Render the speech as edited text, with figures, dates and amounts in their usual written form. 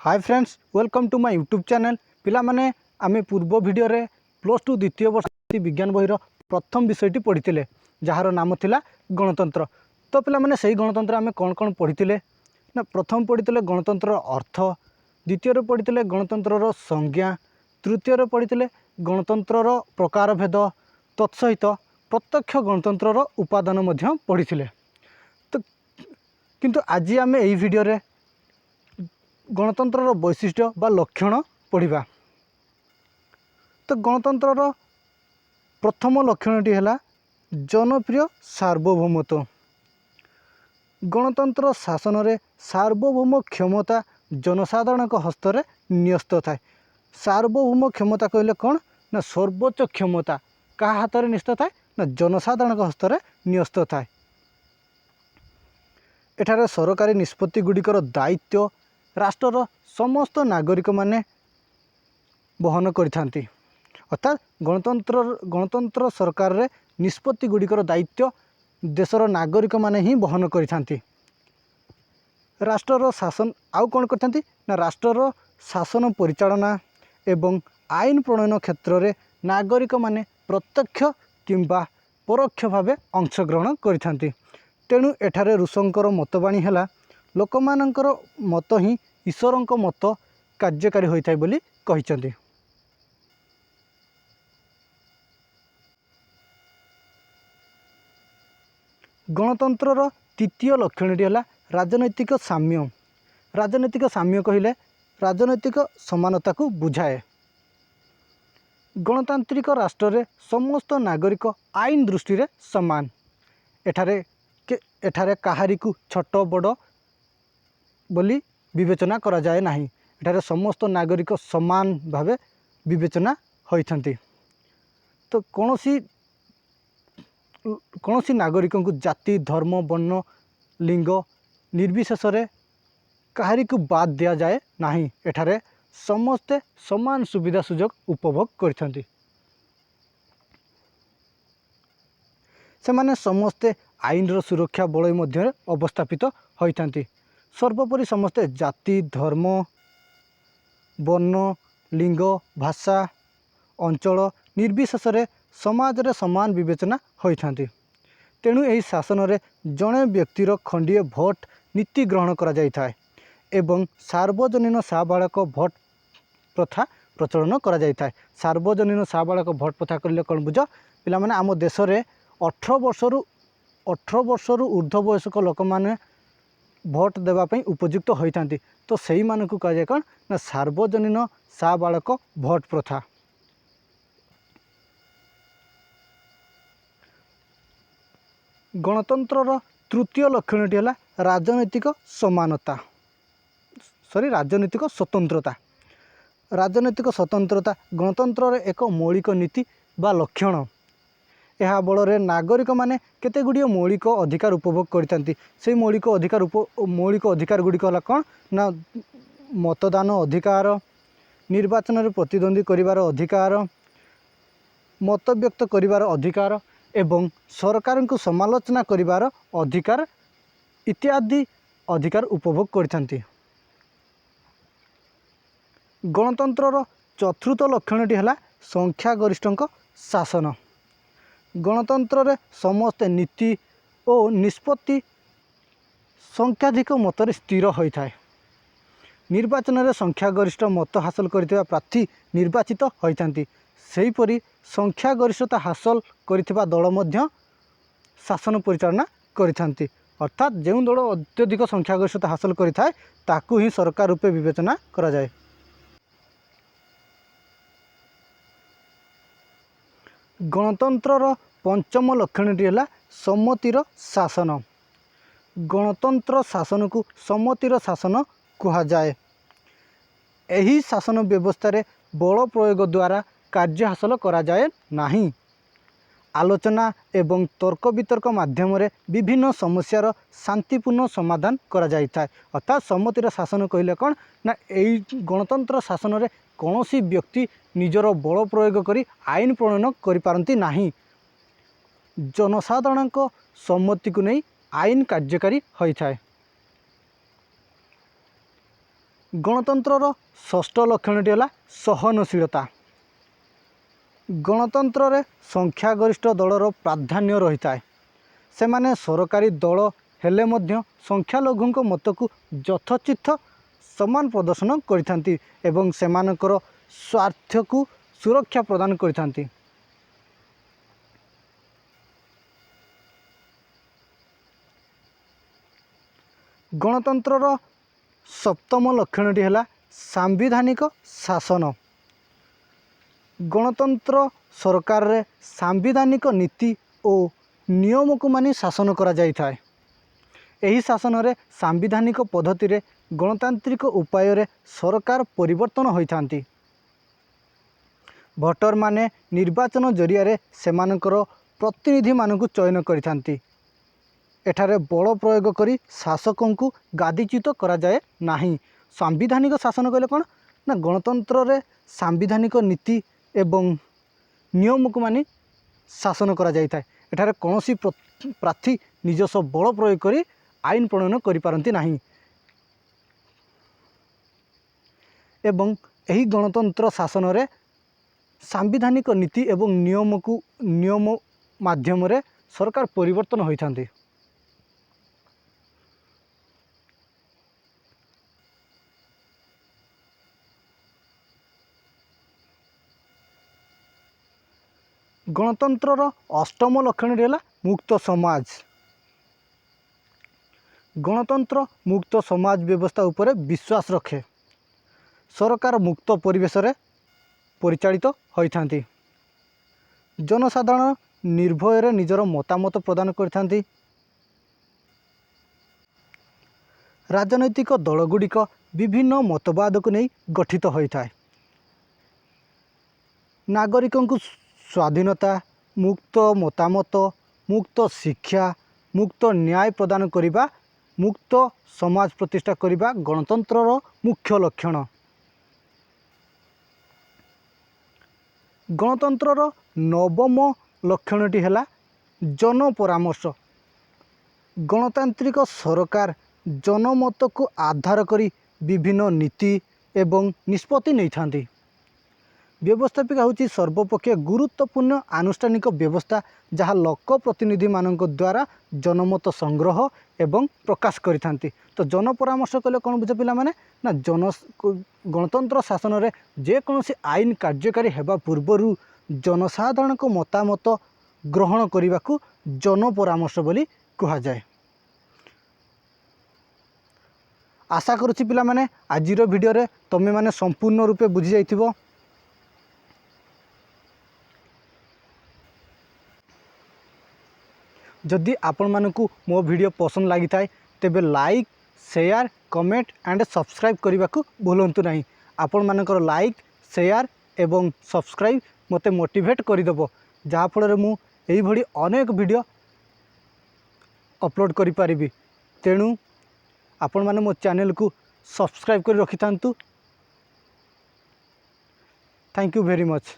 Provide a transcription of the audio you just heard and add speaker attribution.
Speaker 1: Hi friends, welcome to my YouTube channel. पिला माने आमे पूर्व वीडियो रे +2 द्वितीय वर्ष विज्ञान बहिर प्रथम विषयटी पढ़ी जार नाम थिला गणतंत्र। तो पिला माने सही गणतंत्र आमे कौन कौन पढ़ी ना प्रथम पढ़ी गणतंत्र अर्थ, द्वितीय पढ़ी गणतंत्र संज्ञा, तृतीय पढ़ी गणतंत्र प्रकारभेद, तत्सहित प्रत्यक्ष गणतंत्र उपादान पढ़ी। तो किंतु आज आम यही वीडियो रे गणतंत्र वैशिष्ट्य बा लक्षण पढ़ा। तो गणतंत्र प्रथम लक्षणटी है जनप्रिय सार्वभौमत्व। गणतंत्र शासन रे सार्वभौम क्षमता जनसाधारण हस्तरे न्यस्त थाए। सार्वभौम क्षमता कहले कौन ना सर्वोच्च क्षमता क्या हाथ में न्यस्त थाए ना जनसाधारण हस्तरे न्यस्त थाए। एठारे सरकारी निष्पत्ति गुड़िकर दायित्व राष्ट्र समस्त नागरिक माने बहन करिथांती। अर्थात गणतंत्र सरकार रे निष्पत्ति गुड़िकर दायित्व देशर नागरिक माने ही बहन करिथांती। राष्ट्र शासन आउ कौन करथांती ना राष्ट्र शासन परिचालना एवं आईन प्रणयन क्षेत्र में नागरिक माने प्रत्यक्ष किंबा परोक्ष भावे अंशग्रहण करिथांती। तेणु एठारे ऋषंकर मतबाणी है लोकमानंकर मत ही ईश्वरंक मत कार्यकारी होइथाय बोली कहिचंती। गणतंत्रर तृतीय लक्षणटी है राजनैतिक साम्य। राजनैतिक साम्य कहले राजनैतिक समानता को बुझाए। गणतांत्रिक राष्ट्र रे समस्त नागरिक आईन दृष्टि रे समान। एठारे काहारी को छोट बड़ बोली विवेचना करा जाए नहीं। एठारे समस्त नागरिक समान भावे विवेचना होइथंती। तो कौनसी नागरिक को जाति धर्म वर्ण लिंग निर्विशेष काहारी को बाद दिया जाए नहीं। एठारे समस्ते समान सुविधा सुजोग उपभोग करथंती। से माने समस्ते आईन सुरक्षा बलय मध्य अवस्थापित होइथंती। सर्वोपरि समस्ते जाति धर्म वर्ण लिंग भाषा अंचल निर्विशेष समाज रे समान विवेचना होइथंती। तेणु यही शासन रे जड़े व्यक्तिर खंडीय भोट नीति ग्रहण करा जाय थाए एवं सार्वजनीन साबालक भोट प्रथा प्रचलन करा जाय थाए। सार्वजनीन साबालक भोट प्रथा कले कौन बुझ पिला माने आम देश रे 18 वर्षरु ऊर्ध्व वयस्क लोक माने भोट देवाई उपयुक्त होता। तो सही मानक कह जाए कौन ना सार्वजनीन साबालक भोट प्रथा। गणतंत्र तृतीय लक्षणटी है राजनैतिक समानता राजनैतिक स्वतंत्रता। राजनैतिक स्वतंत्रता गणतंत्र एक मौलिक नीति बा लक्षण। यह बल रे नागरिक माने केते गुड़िए मौलिक अधिकार उपभोग करथंती। से मौलिक अधिकार गुड़िक है कौन ना मतदान अधिकार, निर्वाचन रे प्रतिद्वंदी करिवार अधिकार, मत व्यक्त करिवार अधिकार एवं सरकार को समालोचना करिवार अधिकार इत्यादि अधिकार उपभोग करथंती। गणतंत्र चतुर्थ लक्षणटी है संख्यागरिष्ठ शासन। गणतंत्र रे समस्त नीति और निष्पत्ति संख्याधिक मतरे स्थिर होता है। निर्वाचन रे संख्यागरिष्ठ मत हासिल करथिबा प्रार्थी निर्वाचित होइथांती। सेहीपरि संख्यागरिष्ठता हासिल करथिबा दल मध्य शासन परिचालना करिथांती। अर्थात जो दल अत्यधिक संख्यागरिष्ठता हासिल करिथाय ताकू ही सरकार रूपे विवेचना करा जाए। गणतंत्र पंचम लक्षणटी है सम्मतिर शासन। गणतंत्र शासन को सम्मतिर शासन कहा जाए। यही शासन व्यवस्था रे बल प्रयोग द्वारा कार्य हासिल करा जाए नहीं। आलोचना एवं तर्क वितर्क माध्यम रे विभिन्न समस्यार शांतिपूर्ण समाधान करा जाय थाए। अर्थात सम्मतिर शासन कहले कौन ना यही गणतंत्र शासन रे कौनसी व्यक्ति निजर बल प्रयोग करी आईन प्रणयन करि पारंती नहीं। जनसाधारण सम्मति को नहीं आईन कार्यकारी होता है। गणतंत्रर षष्ठ लक्षणटी है सहनशीलता। गणतंत्र रे संख्यागरिष्ठ दलर प्राधान्य रही है। से माने सरकारी दल हेले मध्य संख्यालघु मत को यथोचित समान प्रदर्शन करिथांती एवं सेमानकर स्वार्थ को सुरक्षा प्रदान करिथांती। गणतंत्रर सप्तम लक्षणटी है सांविधानिक शासन। गणतंत्र सरकार रे सांविधानिक नीति और नियम को मानि शासन करा जाय थाए। एही शासन रे सांविधानिक पद्धति रे गणतांत्रिक उपाय रे सरकार परिवर्तन होइथांती। भोटर माने निर्वाचन जरिया रे सेमानकर प्रतिनिधि मानकु चयन करिथांती। एठारे बल प्रयोग करी शासकों को गादीच्युत करा जाए नाही। सांविधानिक शासन कहले कौन ना गणतंत्र रे सांविधानिक नीति एवं नियम को मानि शासन करा जाय थाए। एठारे कौनसी प्रार्थी निजस्व बल प्रयोग करी आईन प्रणयन करि पारंती नाही। एवं एही गणतंत्र शासन रे सांविधानिक नीति एवं नियम माध्यम रे सरकार परिवर्तन होइथांती। गणतंत्रर अष्टम लक्षण है मुक्त समाज। गणतंत्र मुक्त समाज व्यवस्था उपरे विश्वास रखे। सरकार मुक्त परिवेश रे परिचालित होइथांती। जनसाधारण निर्भय रे निजर मतामत प्रदान करथांती। राजनैतिक दलगुड़िक विभिन्न मतवाद को नहीं गठित होता है। नागरिकों को स्वाधीनता, मुक्त मतामत, मुक्त शिक्षा, मुक्त न्याय प्रदान करिबा, मुक्त समाज प्रतिष्ठा करिबा गणतंत्रर मुख्य लक्षण। गणतंत्रर नवम लक्षणटी है जन परामर्श। गणतांत्रिक सरकार जनमत को आधार करी विभिन्न नीति एवं निष्पत्ति नहीं थांती। व्यवस्थापिका होची सर्वपक्षीय गुरुत्वपूर्ण आनुष्ठानिक व्यवस्था जहाँ लोक प्रतिनिधि मानक द्वारा जनमत संग्रह एवं प्रकाश करिथांती। तो जन परामर्श कले कौन बुझ पिला माने ना गणतंत्र शासन रे जे कौनसी आईन कार्यकारी हेबा पूर्वरु जनसाधारण को मतामत ग्रहण करने को जन परामर्श बोली कहा जाए। आशा करुछि पिला माने आजिर वीडियो रे तमे माने संपूर्ण रूपे बुझी जाइथिबो। जदि आपण मानकु मो वीडियो पसंद लगी थाए तेबे like, share, comment and subscribe करने को भूलंतु नहीं। आपण मानकर लाइक, शेयर एवं सब्सक्राइब मते मोटिवेट करदेव, जहाँ फल मु एई भली अनेक वीडियो अपलोड करि पारिबी। तेणु आपण माने मो चैनल को सब्सक्राइब कर रखि थांतु। Thank you very much.